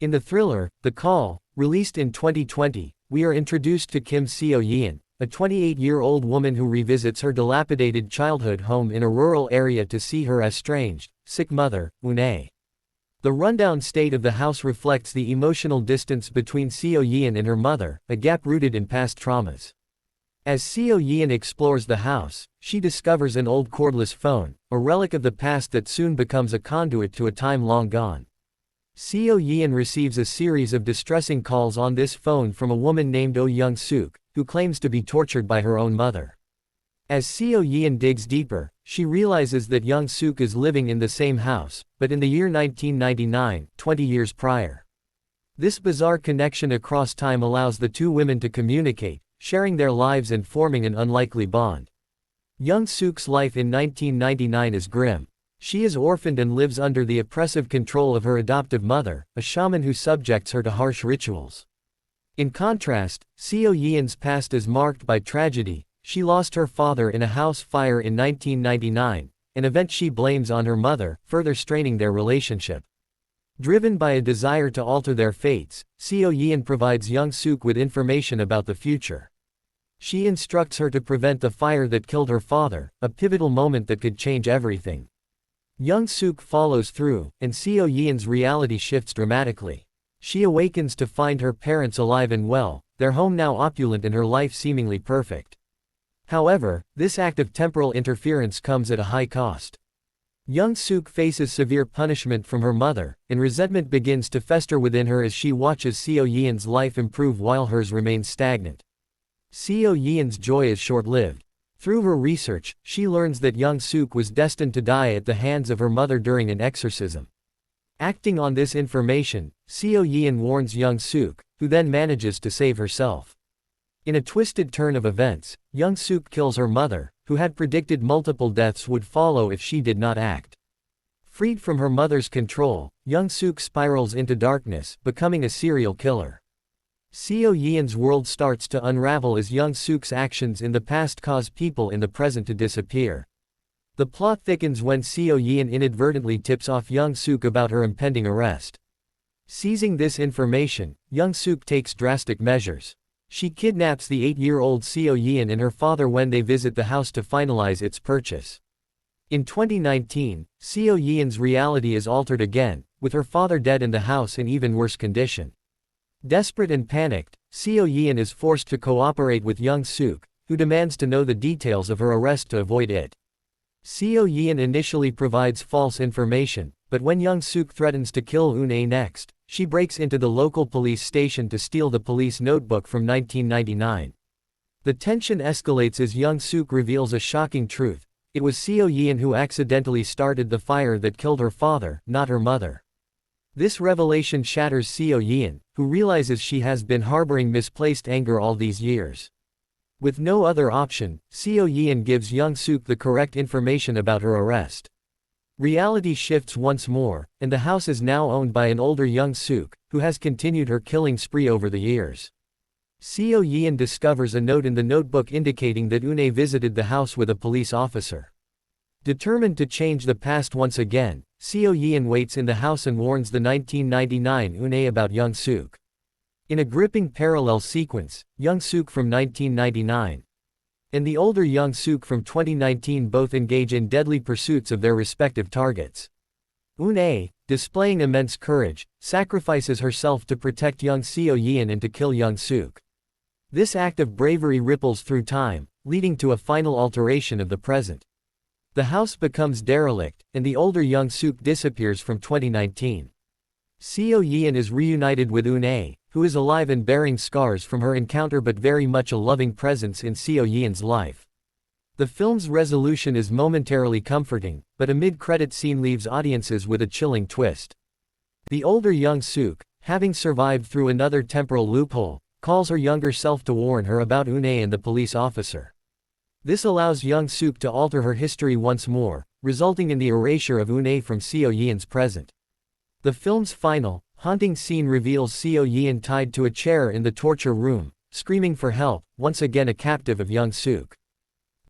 In the thriller, The Call, released in 2020, we are introduced to Kim Seo-yeon, a 28-year-old woman who revisits her dilapidated childhood home in a rural area to see her estranged, sick mother, Eun. The rundown state of the house reflects the emotional distance between Seo-yeon and her mother, a gap rooted in past traumas. As Seo-yeon explores the house, she discovers an old cordless phone, a relic of the past that soon becomes a conduit to a time long gone. Seo-yeon receives a series of distressing calls on this phone from a woman named Oh Young-suk, who claims to be tortured by her own mother. As Seo-yeon digs deeper, she realizes that Young-suk is living in the same house, but in the year 1999, 20 years prior. This bizarre connection across time allows the two women to communicate, sharing their lives and forming an unlikely bond. Young-suk's life in 1999 is grim. She is orphaned and lives under the oppressive control of her adoptive mother, a shaman who subjects her to harsh rituals. In contrast, Seo-yeon's past is marked by tragedy. She lost her father in a house fire in 1999, an event she blames on her mother, further straining their relationship. Driven by a desire to alter their fates, Seo-yeon provides Young-suk with information about the future. She instructs her to prevent the fire that killed her father, a pivotal moment that could change everything. Young-suk follows through, and Seo-yeon's reality shifts dramatically. She awakens to find her parents alive and well, their home now opulent and her life seemingly perfect. However, this act of temporal interference comes at a high cost. Young-suk faces severe punishment from her mother, and resentment begins to fester within her as she watches Seo-yeon's life improve while hers remains stagnant. Seo-yeon's joy is short-lived. Through her research, she learns that Young-suk was destined to die at the hands of her mother during an exorcism. Acting on this information, Seo-yeon warns Young-suk, who then manages to save herself. In a twisted turn of events, Young-suk kills her mother, who had predicted multiple deaths would follow if she did not act. Freed from her mother's control, Young-suk spirals into darkness, becoming a serial killer. Seo-yeon's world starts to unravel as Young-suk's actions in the past cause people in the present to disappear. The plot thickens when Seo-yeon inadvertently tips off Young-suk about her impending arrest. Seizing this information, Young-suk takes drastic measures. She kidnaps the 8-year-old Seo-yeon and her father when they visit the house to finalize its purchase. In 2019, Seo-yeon's reality is altered again, with her father dead and the house in even worse condition. Desperate and panicked, Seo-yeon is forced to cooperate with Young-suk, who demands to know the details of her arrest to avoid it. Seo-yeon initially provides false information, but when Young-suk threatens to kill Eun next, she breaks into the local police station to steal the police notebook from 1999. The tension escalates as Young-suk reveals a shocking truth: it was Seo-yeon who accidentally started the fire that killed her father, not her mother. This revelation shatters Seo-yeon, who realizes she has been harboring misplaced anger all these years. With no other option, Seo-yeon gives Young-suk the correct information about her arrest. Reality shifts once more, and the house is now owned by an older Young-suk, who has continued her killing spree over the years. Seo-yeon discovers a note in the notebook indicating that Eun visited the house with a police officer. Determined to change the past once again, Seo-yeon waits in the house and warns the 1999 Eun about Young-suk. In a gripping parallel sequence, Young-suk from 1999 and the older Young-suk from 2019 both engage in deadly pursuits of their respective targets. Eun, displaying immense courage, sacrifices herself to protect young Seo-yeon and to kill Young-suk. This act of bravery ripples through time, leading to a final alteration of the present. The house becomes derelict, and the older Young-suk disappears from 2019. Seo-yeon is reunited with Eun, who is alive and bearing scars from her encounter but very much a loving presence in Seo-yeon's life. The film's resolution is momentarily comforting, but a mid-credit scene leaves audiences with a chilling twist. The older Young-suk, having survived through another temporal loophole, calls her younger self to warn her about Eun and the police officer. This allows Young-suk to alter her history once more, resulting in the erasure of Eun from Seo-yeon's present. The film's final, haunting scene reveals Seo-yeon tied to a chair in the torture room, screaming for help, once again a captive of Young-suk.